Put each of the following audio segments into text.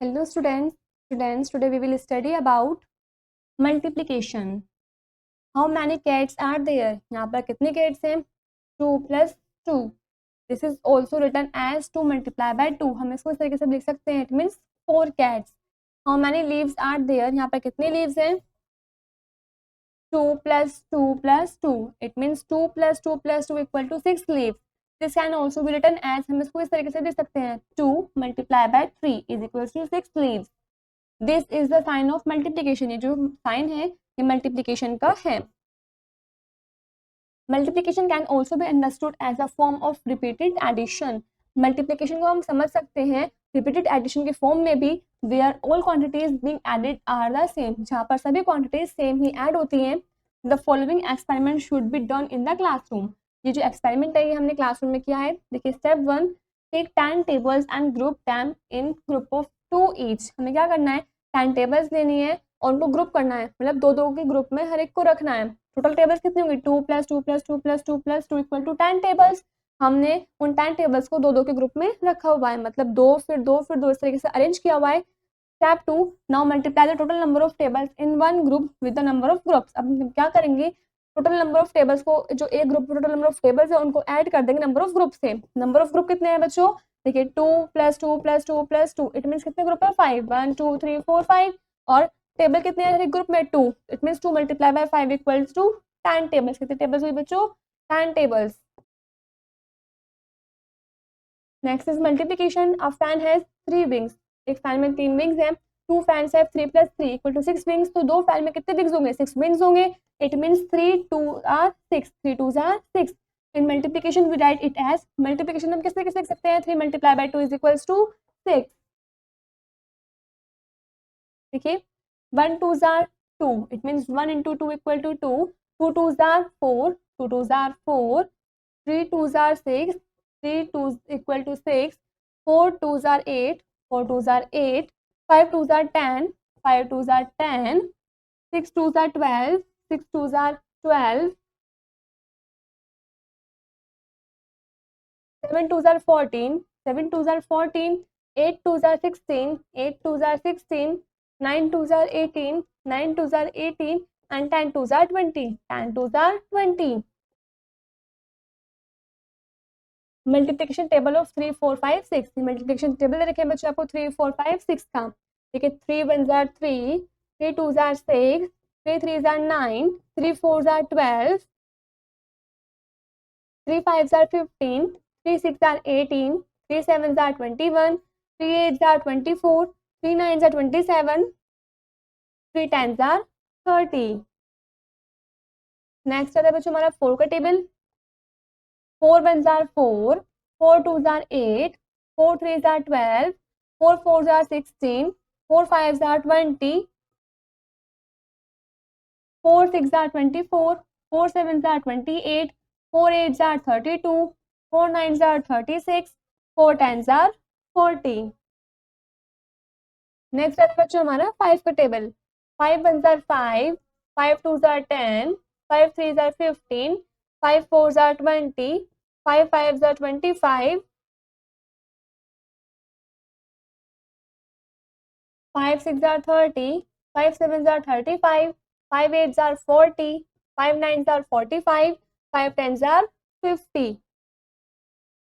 Hello students, today we will study about multiplication. How many cats are there? यहाँ पर कितने cats हैं? 2 plus 2. This is also written as 2 multiply by 2. हम इसको इस तरीके से लिख सकते हैं. It means 4 cats. How many leaves are there? यहाँ पर कितने leaves हैं? 2 plus 2 plus 2. It means 2 plus 2 plus 2 equal to 6 leaves. This can also be written as, हम इसको इस तरीके से लिख सकते हैं, 2 multiply by 3 is equal to 6 leaves. This is the sign of multiplication. ये जो साइन है ये मल्टीप्लीकेशन का है. Multiplication can also be understood as a form of repeated addition. Multiplication को हम समझ सकते हैं रिपीटेड एडिशन के फॉर्म में भी, where all quantities being added are the same, जहाँ पर सभी क्वांटिटीज सेम ही ऐड होती हैं. The following experiment should be done in the classroom. ये जो एक्सपेरिमेंट है ये हमने क्लासरूम में किया है. देखिए step 1, take 10 tables and group them in group of 2 each. हमें क्या करना है, 10 टेबल्स लेनी है और उनको ग्रुप करना है, मतलब दो दो के ग्रुप में हर एक को रखना है. टोटल टेबल्स कितनी होंगी, 2 + 2 + 2 + 2 + 2 इक्वल टू 10 टेबल्स. हमने उन 10 टेबल्स को दो दो के ग्रुप में रखा हुआ है, मतलब 2 फिर 2 फिर 2 इस तरीके से अरेंज किया हुआ है. Step 2, now multiply the total number of tables in one group with the number of groups. अब हम क्या करेंगे, टोटल नंबर ऑफ टेबल्स को, जो एक group total number of tables है उनको ऐड कर देंगे नंबर ऑफ ग्रुप से. नंबर ऑफ ग्रुप कितने हैं बच्चों, देखिए 2 + 2 + 2 + 2. इट मीन्स कितने ग्रुप है, 5. 1 2 3 4 5. और टेबल कितने हैं हर एक ग्रुप में, 2. It means 2 multiply by 5 equals to 10 tables. कितने टेबल्स हुई बच्चों, 10 tables. Next is multiplication. A fan has 3 wings. एक फैन में 3 विंग्स हैं. 2 fans have 3 + 3 equal to 6 wings. तो दो फैन में कितने विंग्स होंगे, 6 विंग्स होंगे. It means 3 2 are 6, 3 2 are 6. In multiplication we write it as, multiplication हम किस तरीके से लिख सकते हैं, 3 multiply by 2 is equals to 6. देखिए 1 2 are 2. It means 1 into 2 equal to 2. 2 2 are 4, 2 2 are 4. 3 2 are 6, 3 2 equal to 6. 4 2 are 8, 4 2 are 8. 5 2 are 10, 5 2 are 10. 6 2 are 12, 6 2 are 12. 7 2 are 14, 7 2 are 14. 8 2 are 16, 8 2 are 16. 9 2 are 18, 9 2 are 18. and 10 2 are 20, 10 2 are 20. Multiplication table of 3 4 5 6. Multiplication table रखे बच्चों आपको 3 4 5 6 का. देखिए 3 1 are 3, 3 2 are 6, 3 3 are 9, 3 4 are 12, 3 5 are 15, 3 6 are 18, 3 7 are 21, 3 8 are 24, 3 9 are 27, 3 10 are 30. Next आता है बच्चों हमारा 4 का table. 4 1 are 4, 4 2 are 8, 4 3 are 12, 4 4 are 16, 4 5 are 20, 4 6 are 24, 4 7 are 28, 4 8 are 32, 4 9 are 36, 4 10 are 40. Next आता है बच्चों हमारा 5 का table. 5 1 are 5, 5 2 are 10, 5 3 are 15, 5 4 are 20, 5 5 are 25, 5 6 are 30, 5 7 are 35, 5 8 are 40, 5 9 are 45, 5 10 are 50.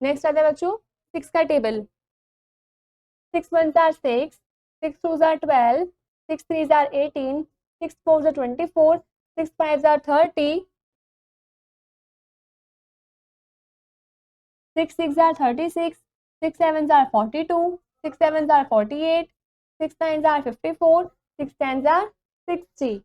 Next आता है बच्चों 6 का table. 6 1 are 6, 6 2 are 12, 6 3 are 18, 6 4 are 24, 6 5 are 30, 6 6 are 36, 6 7 are 42, 6 7 are 48, 6 9 are 54, 6 10 are 60.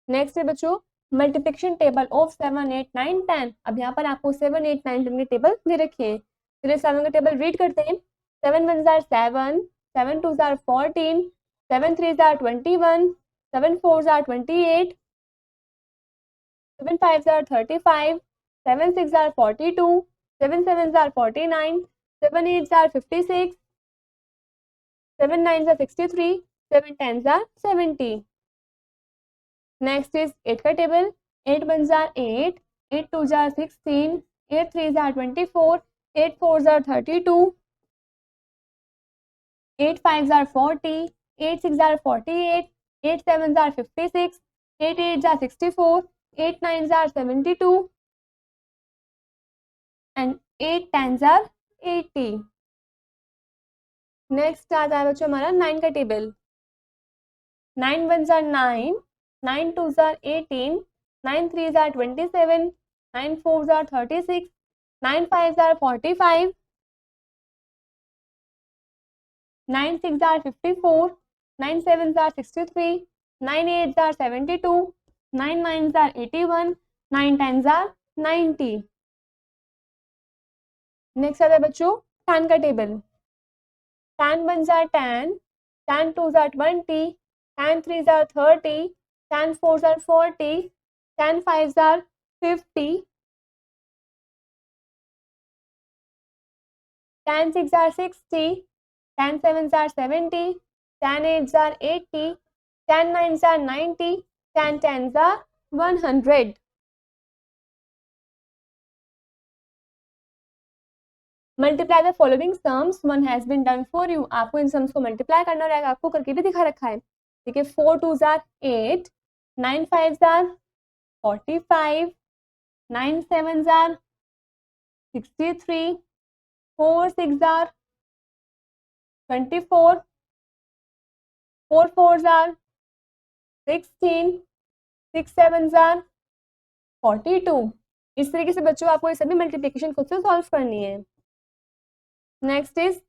Next है बच्चों मल्टीप्लिकेशन टेबल ऑफ 7 8 9 10. अब यहाँ पर आपको 7 8 9 10 के टेबल दे रखे हैं. चलिए 7 का टेबल रीड करते हैं. 7 1 are 7, 7 2 are 14, 7 3 are 21, 7 4 are 28, 7 5 are 35, 7 6 are 42, 7 7 are 49, 7 8 are 56, 7 9 are 63, 7 10 are 70. Next is 8 का table, 8 one are 8, 8 two are 16, 8 three are 24, 8 four are 32, 8 5 are 40, 8 6 jar 48, 8 7 are 56, 8 8 are 64, 8 9 are 72 and 8 10 are 80। Next आता है बच्चों हमारा 9 का table, 9 one are 9, 9 two are 18, 9 three are 27, 9 four are 36, 9 5 are 45, 9 6 are 54, 9 7 are 63, 9 8 are 72, 9 9 are 81, 9 10 are 90। नेक्स्ट आता है बच्चों 10 का table, 10 one are 10, 10 two are 20, 10 3 are 30, 10 4 are 40, 10 5 are 50, 10 6 are 60, 10 7 are 70, 10 8 are 80, 10 9 are 90, 10 10 are 100। Multiply the following sums, one has been done for you. आपको इन sums को multiply करना रहेगा, आपको करके भी दिखा रखा है। ठीक है, 4 2 jar 8, 9 5 are 45, 9 7 are 63, 4 6 jar 24, 4 4 jar 16, 6 7 jar 42। इस तरीके से बच्चों आपको ये सभी मल्टीप्लिकेशन खुद से सॉल्व करनी है। Next is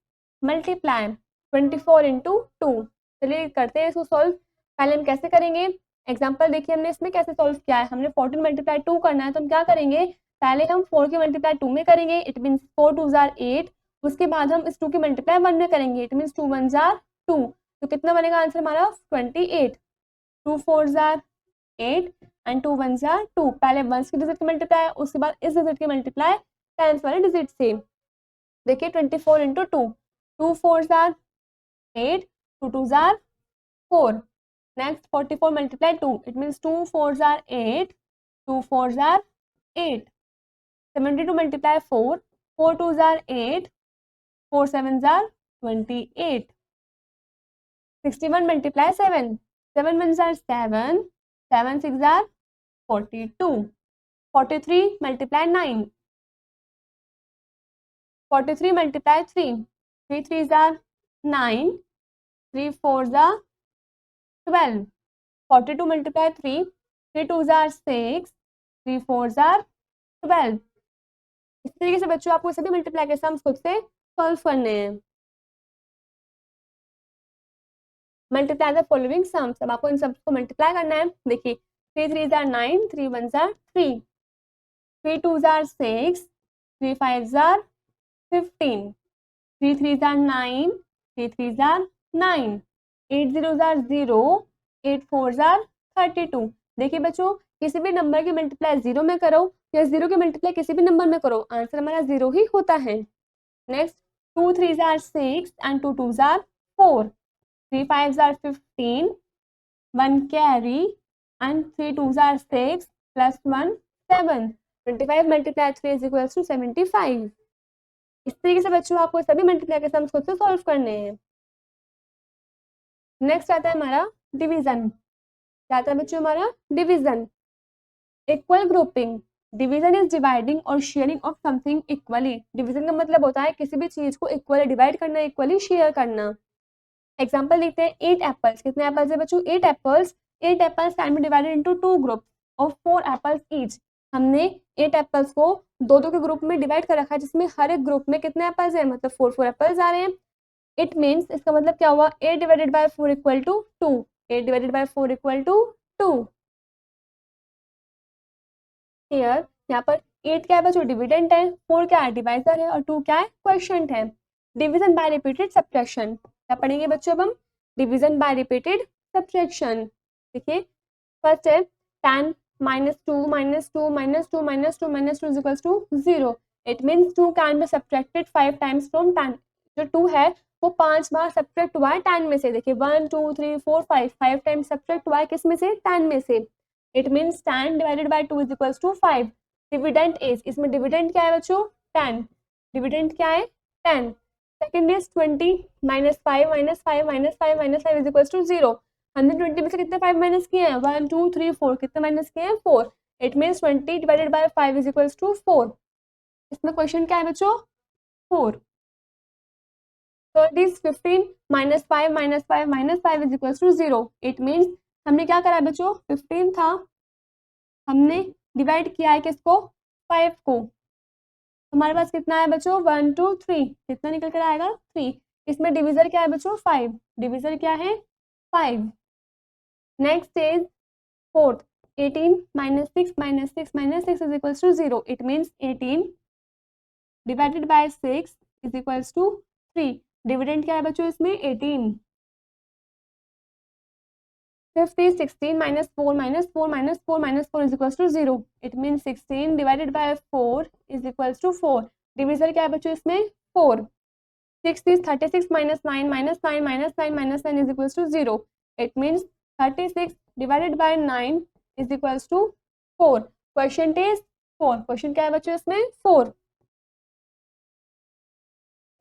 multiply 24 into 2। चलिए करते हैं इसको सॉल्व। पहले हम कैसे करेंगे, एग्जांपल देखिए हमने इसमें कैसे सॉल्व किया है। हमने 14 मल्टीप्लाई 2 करना है, तो हम क्या करेंगे, पहले हम 4 की मल्टीप्लाई 2 में करेंगे, इट मीन्स 4 2 जार 8। उसके बाद हम इस 2 की मल्टीप्लाई 1 में करेंगे, इट मीन्स 2 1 जार 2। तो कितना बनेगा आंसर हमारा 28। 2 4 जार 8 एंड 2 1 जार 2। पहले वंस की डिजिट की मल्टीप्लाई, उसके बाद इस डिजिट की मल्टीप्लाई टेंस वाले डिजिट से। देखिए 24 into 2, 2 4 jar 8, 2 2 are 4। Next 44 multiply 2, it means 2 4 jar 8, 2 4 jar 8। 72 multiply 4, 4 2 jar 8, 4 7 jar 28। 61 multiply 7, 7 1 jar 7, 7 6 jar 42। 43 multiply 9, 43 multiply 3, 3 3 jar 9, 3 4 jar 12। 42 multiply 3, 3 2 are 6, 3 4 jar 12। इस तरीके से बच्चों आपको सभी मल्टीप्लाई के सम्स खुद से सॉल्व करने हैं। मल्टीप्लाई द फॉलोइंग सम्स, अब आपको इन सम्स को मल्टीप्लाई करना है। देखिए 3 3 jar 9, 3 1 jar 3, 3 2 are 6, 3 5 are 15, 3 3 jar 9, 3 3 jar 9, 8 0 jar 0, 8 4 jar 32। देखिए बच्चों किसी भी नंबर की मल्टीप्लाई 0 में करो या 0 की मल्टीप्लाई किसी भी नंबर में करो, आंसर हमारा 0 ही होता है। Next 2 3 are 6 and 2 2 are 4, 3 5 are 15, 1 carry and 3 2 are 6 plus 1 7। 25 multiply 3 is equals to 75। इस तरीके से बच्चों आपको सभी मल्टीप्लाई के सम्स खुद से सॉल्व करने हैं। नेक्स्ट आता है हमारा डिवीजन। क्या आता है बच्चों हमारा division. Equal grouping, division is dividing or sharing of something equally. Division का मतलब होता है किसी भी चीज को इक्वली डिवाइड करना, इक्वली शेयर करना। एग्जांपल देखते हैं 8 एप्पल्स। कितने एप्पल्स है बच्चों, 8 apples. 8 apples can be divided into 2 groups of 4 apples each. हमने 8 एप्पल्स को 2 के ग्रुप में डिवाइड कर रखा है, जिसमें हर एक ग्रुप में कितने एप्पल्स है, मतलब 4 4 एप्पल्स आ रहे हैं। इट मीन्स इसका मतलब क्या हुआ, 8 divided by 4 equal to 2। 8 divided by 4 equal to 2। Here यहाँ पर 8 क्या है बच्चों, डिविडेंड है, 4 क्या है, डिवाइजर है, और 2 क्या है, क्वोशिएंट है। डिवीजन बाय रिपीटेड सब्ट्रैक्शन, क्या पढ़ेंगे बच्चों अब हम, डिवीजन बाय रिपीटेड सब्ट्रैक्शन। देखिए फर्स्ट है 10 -2 -2 -2 -2 -2 is equals to 0। It means 2 can be subtracted 5 times from 10। जो 2 है वो 5 बार सब्ट्रैक्ट हुआ है 10 में से। देखिए 1 2 3 4 5 टाइम्स सब्ट्रैक्ट हुआ है किस में से, 10 में से। It means 10 divided by 2 is equals to 5. Dividend is, इसमें डिविडेंड क्या है बच्चों 10. डिविडेंड क्या है 10. Second is 20 minus 5 minus 5 minus 5 minus 5 is equals to 0. हमने 20 में से कितने 5 माइनस किए हैं 1 2 3 4. कितने माइनस किए हैं 4. It means 20 divided by 5 is equals to 4. इसमें क्वेश्चन क्या है बच्चों 4. So it is 15 minus 5 minus 5 minus 5 is equals to 0. It means हमने क्या करा है बच्चों 15 था, हमने डिवाइड किया है किसको 5 को. हमारे पास कितना है बच्चों 1 2 3. कितना निकल कर आएगा 3. इसमें डिविजर क्या है बच्चों 5. डिविजर क्या है 5. Next is fourth 18 minus 6 minus 6 minus 6 is equals to 0. It means 18 divided by 6 is equals to 3. Dividend क्या है बच्चों इसमें 18. Fifth is 16 minus 4 minus 4 minus 4 minus 4 is equals to 0. It mean 16 divided by 4 is equals to 4. Divisor क्या है बच्चों इसमें 4. 6 is 36 minus 9 minus 9 minus 9 minus 9 is equals to 0. It means 36 divided by 9 is equals to 4. Question is 4. Question क्या है बच्चों इसमें 4.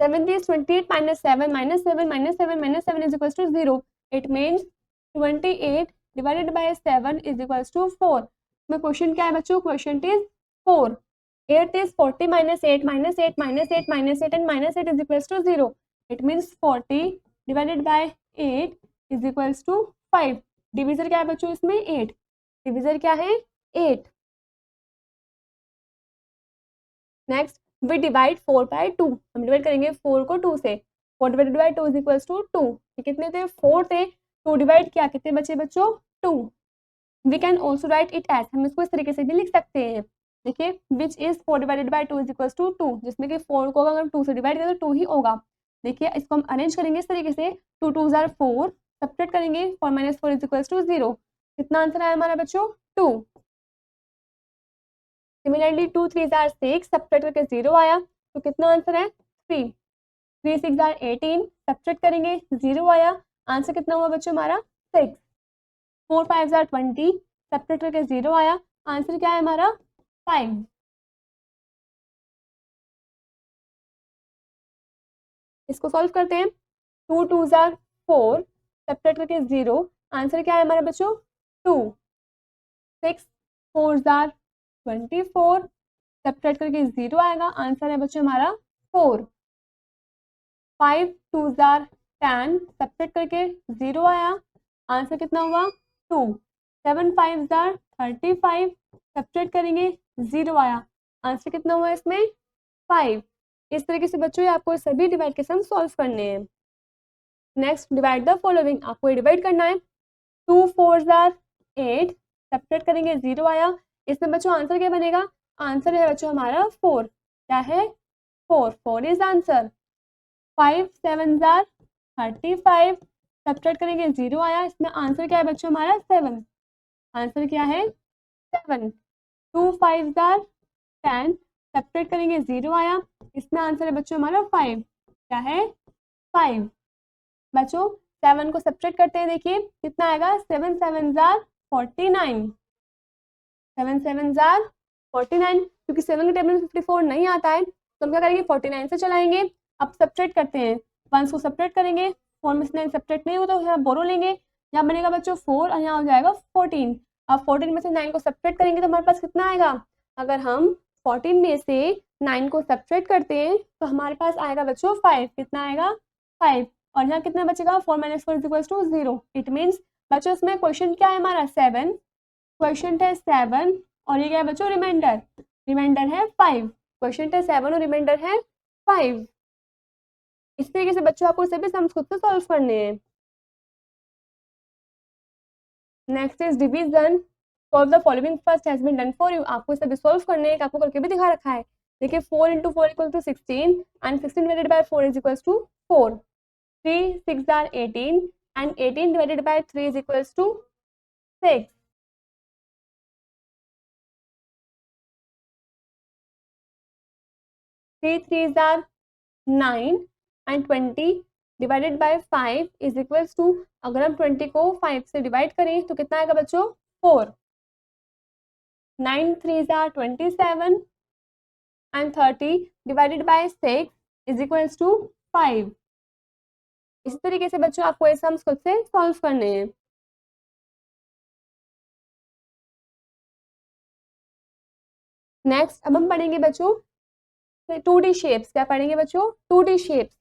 7 is 28 minus 7 minus 7 minus 7 minus 7 is equals to 0. It means 28 divided by 7 is equals to 4. में question क्या है बच्चों question is 4. 8 is 40 minus 8 minus 8 minus 8 minus 8 and minus 8 is equals to 0. It means 40 divided by 8 is equals to 5. Divisor क्या है बच्चों इसमें 8. Divisor क्या है 8. Next we divide 4 by 2. हम डिवाइड करेंगे 4 को 2 से. 4 divided by 2 is equals to 2. कितने थे 4 थे 2 डिवाइड किया कितने बचे बच्चों 2. We can also write it as, हम इसको इस तरीके से भी लिख सकते हैं. देखिए which is 4 divided by 2 is equals to 2, जिसमें कि 4 को अगर हम 2 से डिवाइड करें तो 2 ही होगा. देखिए इसको हम अरेंज करेंगे इस तरीके से 2 2 जार 4 सब्ट्रैक्ट करेंगे 4 माइनस 4 इज इक्वल्स टू 0. कितना आंसर आया हमारा बच्चों 2. सिमिलरली 2 3 जार 6 सब्ट्रैक्ट करके 0 आया तो कितना आंसर है 3. 3 6 जार 18 सब्ट्रैक्ट करेंगे 0 आया. आंसर कितना हुआ बच्चों हमारा 6. 4 5 जार 20 सब्ट्रैक्ट करके 0 आया. आंसर क्या है हमारा 5. इसको सॉल्व करते हैं. 2 2 जार 4 सब्ट्रैक्ट करके 0. आंसर क्या है हमारा बच्चों 2. 6 4 जार 24 सब्ट्रैक्ट करके 0 आएगा. आंसर है बच्चों हमारा 4. 5 2 जार 10 सब्ट्रैक्ट करके 0 आया. आंसर कितना हुआ 2. 7 5 जार 35 सब्ट्रैक्ट करेंगे 0 आया. आंसर कितना हुआ इसमें 5. इस तरीके से बच्चों आपको सभी डिवाइड के सम सॉल्व करने हैं. Next divide the following. आपको डिवाइड करना है 2 4 जार 8 सब्ट्रैक्ट करेंगे 0 आया. इसमें बच्चों आंसर क्या बनेगा. आंसर है बच्चों हमारा 4. क्या है 4. 4 इज आंसर. 5 7 जार 35 सब्ट्रैक्ट करेंगे 0 आया. इसमें आंसर क्या है बच्चों हमारा 7. आंसर क्या है 7. 2 5 जार 10 सब्ट्रैक्ट करेंगे 0 आया. इसमें आंसर है बच्चों हमारा 5. क्या है 5. बच्चों 7 को सब्ट्रैक्ट करते हैं. देखिए कितना आएगा 7 7 जार 49. 7 7 जार 49. क्योंकि 7 के टेबल में 54 नहीं आता है तो हम क्या करेंगे 49 से चलाएंगे. अब सब्ट्रैक्ट करते हैं. 1 को सब्ट्रैक्ट करेंगे 4 में से 9 सब्ट्रैक्ट नहीं होता तो यहाँ बोरो लेंगे. यहाँ बनेगा बच्चों 4 और यहाँ हो जाएगा 14. अब 14 में से 9 को सब्ट्रैक्ट करेंगे तो हमारे पास कितना आएगा. अगर हम 14 में से 9 को सब्ट्रैक्ट करते हैं तो हमारे पास आएगा बच्चों 5. कितना आएगा 5. और यहाँ कितना बचेगा 4 minus 4 is equals to 0. It means बच्चों इसमें क्वेश्चन क्या है हमारा 7. क्वेश्चन है 7 और ये क्या है बच्चों रिमाइंडर. रिमाइंडर है 5. क्वेश्चन है 7 और रिमाइंडर है 5. इस तरीके से बच्चों आपको सभी सम्स खुद से सॉल्व करने हैं. Next is division. Solve the following first has been done for you. आपको सभी सॉल्व करने हैं. आपको करके भी दिखा रखा है. देखिए 4 into 4 equal to 16 and 16 divided by 4 is equals to 4. 3 6 are 18 and 18 divided by 3 is equals to 6. 3 3 are 9 and 20 divided by 5 is equals to. अगर हम 20 को 5 से डिवाइड करें तो कितना आएगा बच्चों 4. 9 3s are 27 and 30 divided by 6 is equals to 5. इसी तरीके से बच्चों आपको ये सम्स खुद से सॉल्व करने हैं. नेक्स्ट अब हम पढ़ेंगे बच्चों 2D शेप्स. क्या पढ़ेंगे बच्चों? 2D shapes.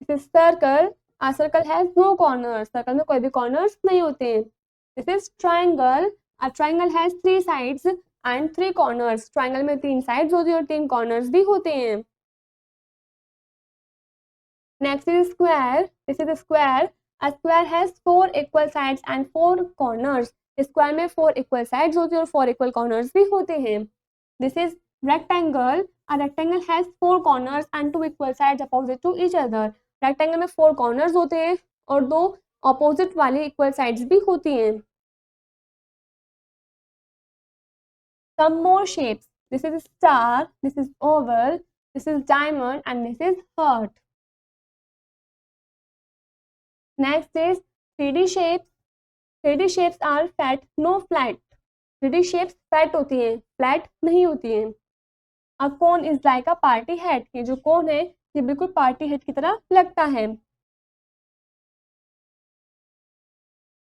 This is circle. A circle has no corners. Circle में कोई भी कॉर्नर्स नहीं होते हैं. This is triangle. A triangle has 3 sides and 3 corners. Triangle में 3 साइड्स होती हैं और 3 कॉर्नर्स भी होते हैं. Next is square. This is square. A square has 4 equal sides and 4 corners. Square में 4 इक्वल साइड्स होती हैं और 4 इक्वल कॉर्नर्स भी होते हैं. This is rectangle. A rectangle has 4 corners and 2 equal sides opposite to each other. Rectangle में 4 corners होते हैं और 2 ऑपोजिट वाली इक्वल साइड्स भी होती हैं. Some more shapes. This is star, this is oval, this is diamond and this is heart. Next is 3D shapes. 3D shapes are fat, no flat. 3D shapes fat होती हैं, flat नहीं होती हैं. A cone is like a party hat. ये जो cone है ये बिल्कुल पार्टी हेड की तरह लगता है.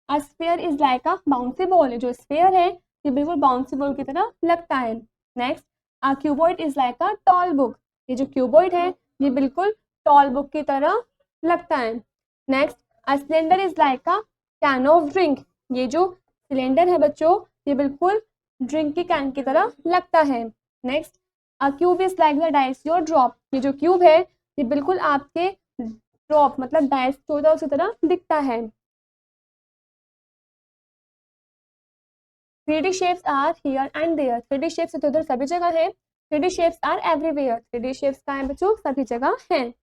A sphere is like a bouncy ball. जो स्फीयर है ये बिल्कुल बाउंसी बॉल की तरह लगता है. Next a cuboid is like a tall book. ये जो क्यूबॉइड है ये बिल्कुल टॉल बुक की तरह लगता है. Next a cylinder is like a can of drink. ये जो सिलेंडर है बच्चों ये बिल्कुल ड्रिंक की कैन की तरह लगता है. Next a cube is like the dice your drop. ये जो क्यूब है ये बिल्कुल आपके ड्रॉप मतलब डाइस जो होता है उसी तरह दिखता है. 3D shapes are here and there. 3D shapes इधर उधर सभी जगह है. 3D shapes are everywhere. 3D shapes कहाँ है बच्चों? सभी जगह हैं.